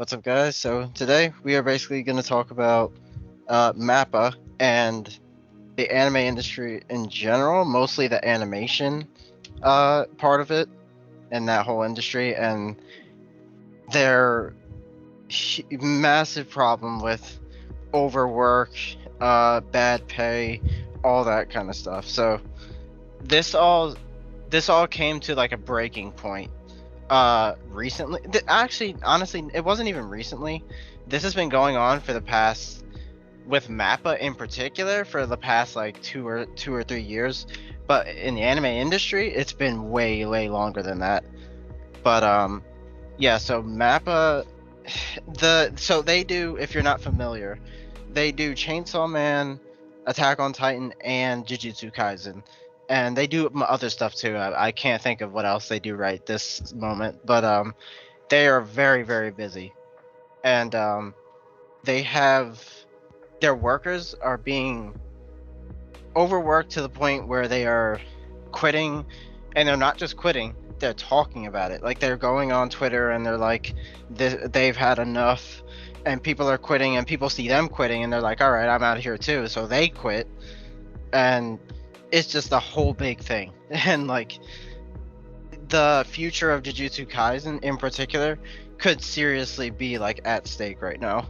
What's up, guys? So today we are basically going to talk about Mappa and the anime industry in general, mostly the animation part of it and that whole industry, and their massive problem with overwork, bad pay, all that kind of stuff. So this all this all came to like a breaking point recently. Actually, honestly, it wasn't even recently. This has been going on for the past, with Mappa in particular, for the past like 2 or 3 years. But in the anime industry, it's been way longer than that. But yeah. So Mappa, so they do. If you're not familiar, they do Chainsaw Man, Attack on Titan, and Jujutsu Kaisen, and they do other stuff too. I can't think of what else they do right this moment, but they are very busy, and they have their workers are being overworked to the point where they are quitting, and they're not just quitting, they're talking about it. Like, they're going on Twitter and they're like, they've had enough, and people are quitting, and people see them quitting, and they're like, all right, I'm out of here too. So they quit, and it's just a whole big thing. And like, the future of Jujutsu Kaisen in particular could seriously be like at stake right now.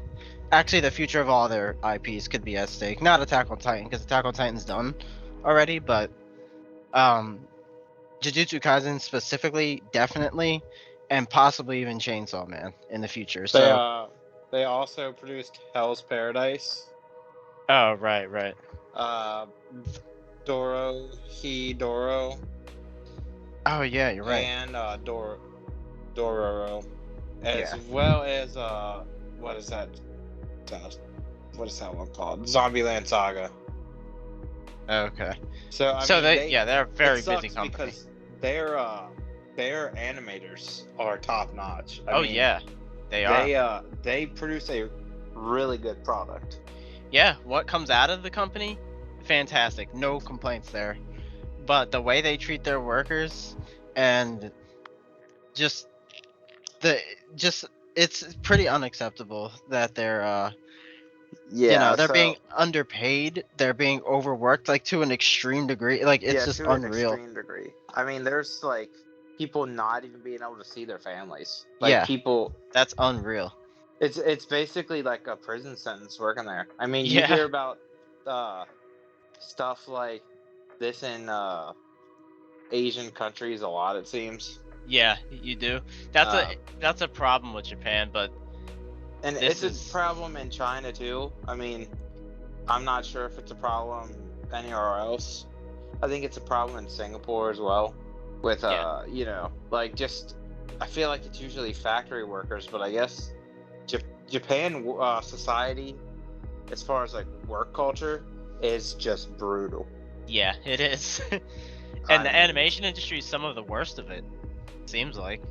Actually, the future of all their IPs could be at stake. Not Attack on Titan, because Attack on Titan's done already, but um, Jujutsu Kaisen specifically, definitely, and possibly even Chainsaw Man in the future. They So, they also produced Hell's Paradise, oh right. uh, Doro, Oh yeah, you're right. and Dororo, as Yeah. well as what is that? Uh, what is that one called? Zombieland Saga. Okay. So I So mean, they're a it very busy sucks company. because their animators are top notch. I Oh mean, yeah, they are. they produce a really good product. Yeah, what comes out of the company, fantastic. No complaints there. But the way they treat their workers, and just the just it's pretty unacceptable that they're Yeah, they're being so underpaid, they're being overworked like to an extreme degree. Like, it's yeah, just to an unreal. extreme degree. I mean, there's like people not even being able to see their families. Like Yeah, people, that's unreal. it's basically like a prison sentence working there. I mean, you Yeah. hear about uh stuff like this in Asian countries a lot, it seems. Yeah, you do. Uh, That's a problem with Japan, but and this it's a is problem in China too. I mean, I'm not sure if it's a problem anywhere else. I think it's a problem in Singapore as well. With yeah. like, just I feel like it's usually factory workers, but I guess Japan society, as far as like work culture, is just brutal. Yeah, it is. I And the mean, animation industry is some of the worst of it. Seems like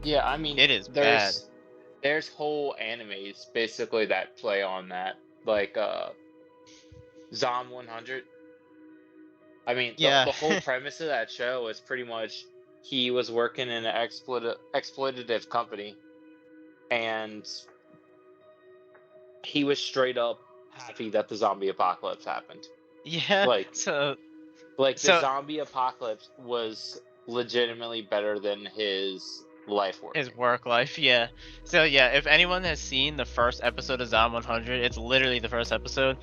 yeah, I mean, it is bad. there's whole animes basically that play on that, like Zom 100. I mean, Yeah. the whole premise of that show is pretty much he was working in an exploitative company, and he was straight up happy that the zombie apocalypse happened. Yeah. Like, the So zombie apocalypse was legitimately better than his life his working. work life, yeah. So yeah, if anyone has seen the first episode of Zom 100, it's literally the first episode.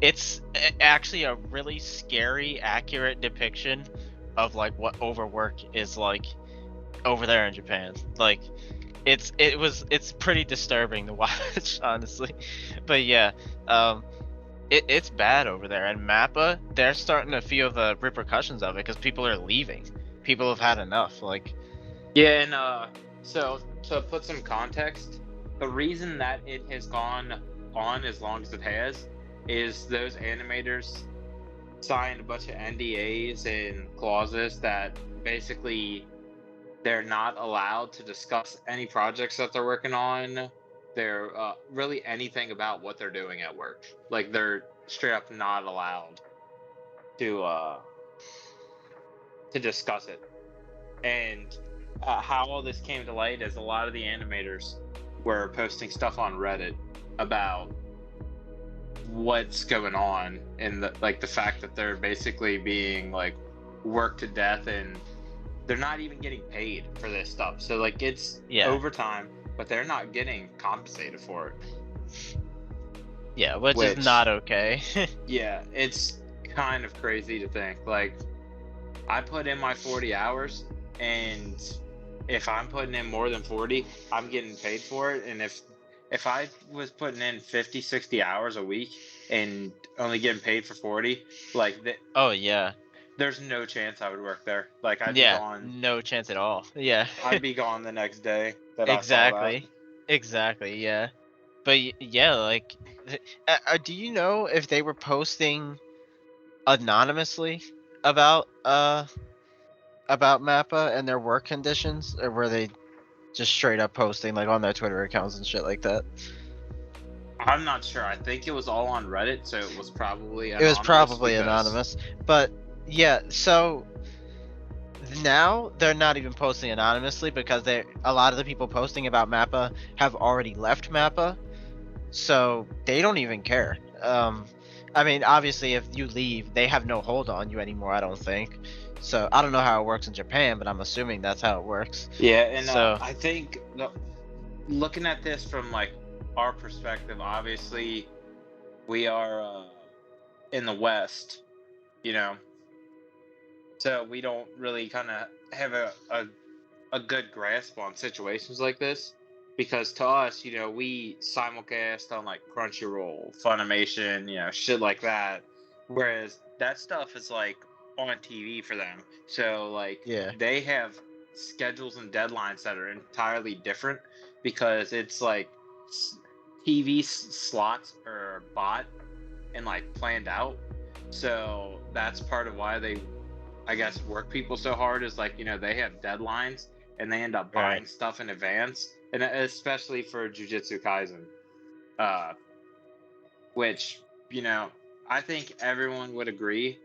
It's actually a really scary, accurate depiction of like what overwork is like over there in Japan. Like, it's pretty disturbing to watch, honestly. But yeah, um, it's bad over there. And Mappa, they're starting to feel the repercussions of it because people are leaving. People have had enough. Like, Yeah, and so to put some context, the reason that it has gone on as long as it has is those animators signed a bunch of NDAs and clauses that basically they're not allowed to discuss any projects that they're working on. They're really anything about what they're doing at work. Like, they're straight up not allowed to discuss it. And how all this came to light is a lot of the animators were posting stuff on Reddit about what's going on, and the fact that they're basically being like worked to death, and they're not even getting paid for this stuff. So like it's overtime, but they're not getting compensated for it. Yeah, which is not okay. Yeah, it's kind of crazy to think. Like, I put in my 40 hours, and if I'm putting in more than 40, I'm getting paid for it. And if I was putting in 50, 60 hours a week and only getting paid for 40, like oh yeah, there's no chance I would work there. Like, I'd be gone. No chance at all. Yeah. I'd be gone the next day that exactly. I saw that. Exactly. Yeah. But yeah, like, do you know if they were posting anonymously about Mappa and their work conditions, or were they just straight up posting like on their Twitter accounts and shit like that? I'm not sure. I think it was all on Reddit, so it was probably anonymous. It was probably anonymous. But yeah, so now they're not even posting anonymously because a lot of the people posting about Mappa have already left Mappa, so they don't even care. I mean, obviously, if you leave, they have no hold on you anymore, I don't think. So I don't know how it works in Japan, but I'm assuming that's how it works. Yeah, and I think looking at this from like our perspective, obviously we are in the West, you know, so we don't really kind of have a good grasp on situations like this, because to us, you know, we simulcast on like Crunchyroll, Funimation, you know, shit like that, whereas that stuff is like on TV for them. So like they have schedules and deadlines that are entirely different, because it's like TV slots are bought and like planned out. So that's part of why they, I guess, work people so hard, is like, you know, they have deadlines and they end up buying stuff in advance, and especially for Jujutsu Kaisen, which, you know, I think everyone would agree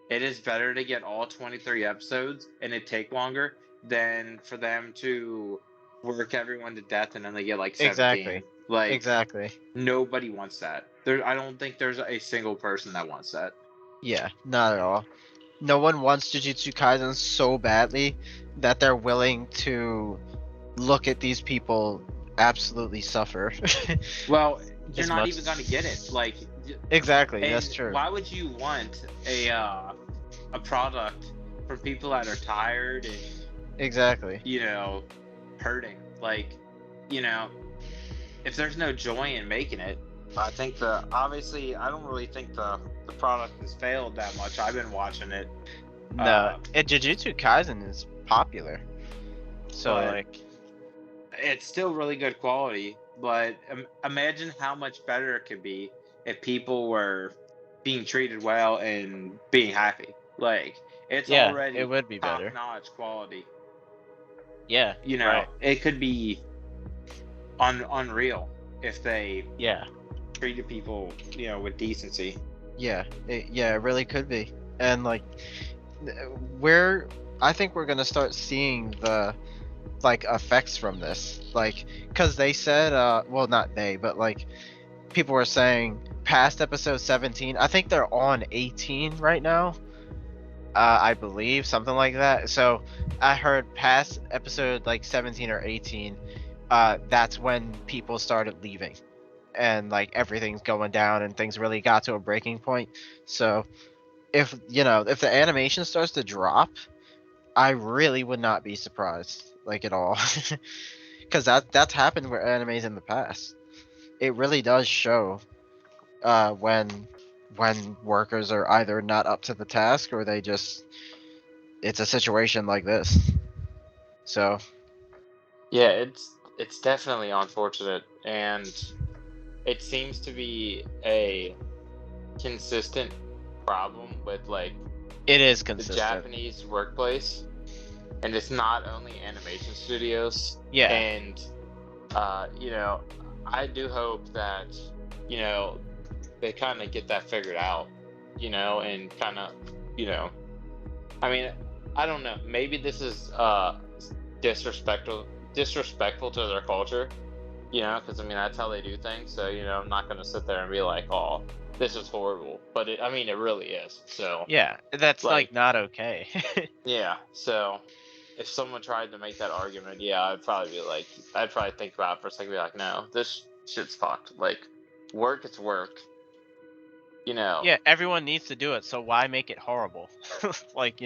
it is better to get all 23 episodes and it take longer than for them to work everyone to death and then they get like 17. Exactly. Like, exactly. Nobody wants that. I don't think there's a single person that wants that. Yeah, not at all. No one wants Jujutsu Kaisen so badly that they're willing to look at these people absolutely suffer. Well, you're not even gonna get it. Like, exactly, that's true. Why would you want a product from people that are tired and exactly, you know, hurting? Like, you know, if there's no joy in making it, I think obviously I don't really think the product has failed that much. I've been watching it. No, Jujutsu Kaisen is popular, so like, it's still really good quality. But imagine how much better it could be if people were being treated well and being happy. Like, it's already it would be better. Top-notch quality. Yeah, you know, it could be unreal if they treated people, you know, with decency. Yeah, it really could be. And like, I think we're gonna start seeing the like effects from this, like, because they said well, not they, but like people were saying past episode 17, I think they're on 18 right now, I believe, something like that. So I heard past episode like 17 or 18, that's when people started leaving and like everything's going down and things really got to a breaking point. So if the animation starts to drop, I really would not be surprised, like, at all. Because that's happened with animes in the past. It really does show when workers are either not up to the task or it's a situation like this. So yeah, it's definitely unfortunate, and it seems to be a consistent problem with like it is consistent. The Japanese workplace, and it's not only animation studios. Yeah. And you know, I do hope that, you know, they kind of get that figured out, you know, and kind of, you know, I mean, I don't know, maybe this is disrespectful to their culture, You know, because I mean that's how they do things. So you know, I'm not gonna sit there and be like, "Oh, this is horrible," but I mean, it really is. So Yeah, that's like, like not okay. yeah. So if someone tried to make that argument, yeah, I'd probably be like, I'd probably think about it for a second, be like, "No, this shit's fucked." Like, work is work. You know, Yeah, everyone needs to do it, so why make it horrible? Like,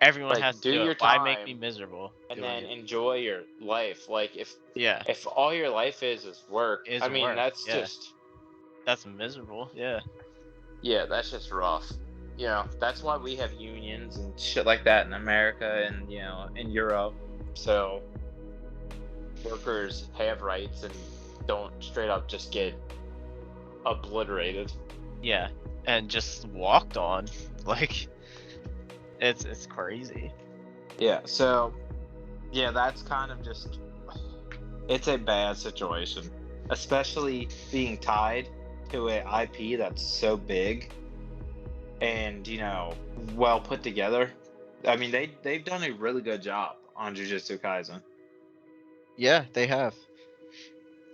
everyone like has to do do it. your Why make me time miserable and doing then it? enjoy your life. Like Yeah, if all your life is work, is I mean work. that's Yeah, just that's miserable. Yeah. yeah, that's just rough. You know, that's why we have unions and shit like that in America and you know in Europe. So workers have rights and don't straight up just get obliterated. Yeah, and just walked on. Like, it's crazy. Yeah. So yeah, that's kind of just it's a bad situation, especially being tied to an IP that's so big and you know well put together. I mean, they've done a really good job on Jujutsu Kaisen, Yeah, they have.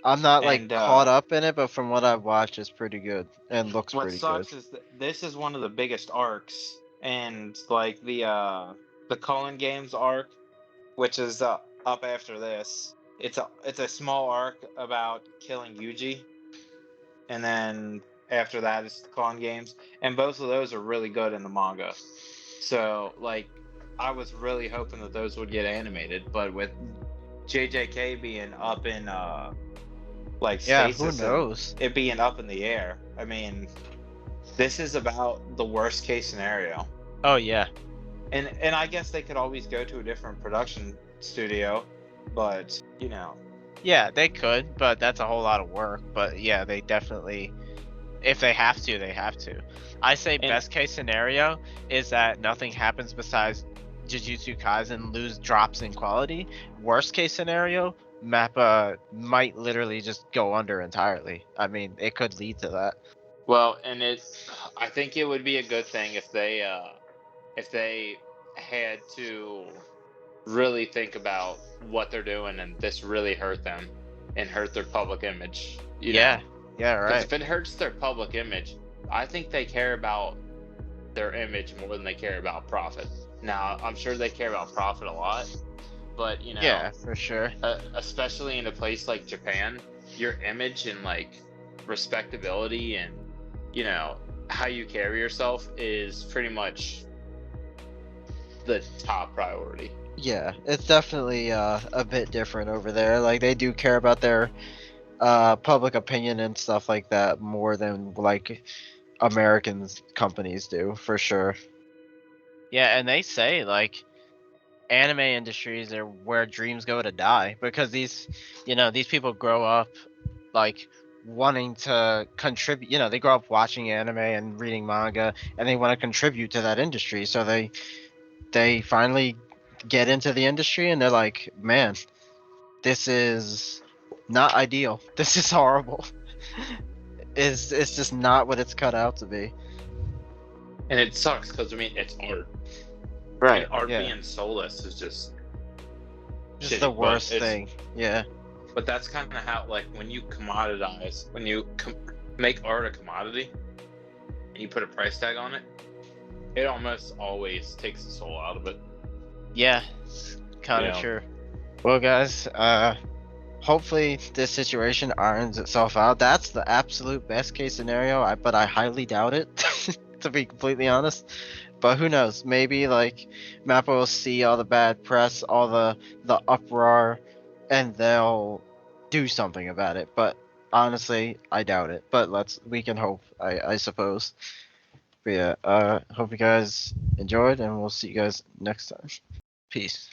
I'm not like and caught up in it, but from what I've watched, it's pretty good and looks what pretty good. sucks is that this is one of the biggest arcs, and like the Cullen Games arc, which is up after this. It's a small arc about killing Yuji, and then after that is the Cullen Games, and both of those are really good in the manga. So like, I was really hoping that those would get animated, but with JJK being up in like Yeah, who stasis and knows? it being up in the air, I mean, this is about the worst case scenario. Oh yeah. And I guess they could always go to a different production studio, but you know, Yeah, they could, but that's a whole lot of work. But yeah, they definitely, if they have to, they have to. I say and best case scenario is that nothing happens besides Jujutsu Kaisen drops in quality. Worst case scenario, Mappa might literally just go under entirely. I mean, it could lead to that. well, and I think it would be a good thing if they had to really think about what they're doing and this really hurt them and hurt their public image, you know, Yeah, yeah, because right. if it hurts their public image, I think they care about their image more than they care about profit. Now I'm sure they care about profit a lot, but you know, Yeah, for sure. especially in a place like Japan, your image and like respectability and you know how you carry yourself is pretty much the top priority. Yeah, it's definitely a bit different over there. Like they do care about their public opinion and stuff like that more than like American companies do, for sure. Yeah, and they say like anime industries are where dreams go to die because these people grow up like wanting to contribute. They grow up watching anime and reading manga, and they want to contribute to that industry. So they finally get into the industry, and they're like, man, this is not ideal. This is horrible. It's just not what it's cut out to be. And it sucks because I mean it's art, and Right. art Yeah. being soulless is just Just shitty. the But worst thing. Yeah. that's kind of how like when you commoditize, when you make art a commodity, and you put a price tag on it, it almost always takes the soul out of it. Yeah, it's kind of Yeah. true. Well, guys, hopefully this situation irons itself out. That's the absolute best case scenario, but I highly doubt it, to be completely honest. But who knows? Maybe like Mappa will see all the bad press, all the uproar, and they'll do something about it. But honestly, I doubt it. But we can hope, I suppose. But yeah, hope you guys enjoyed, and we'll see you guys next time. Peace.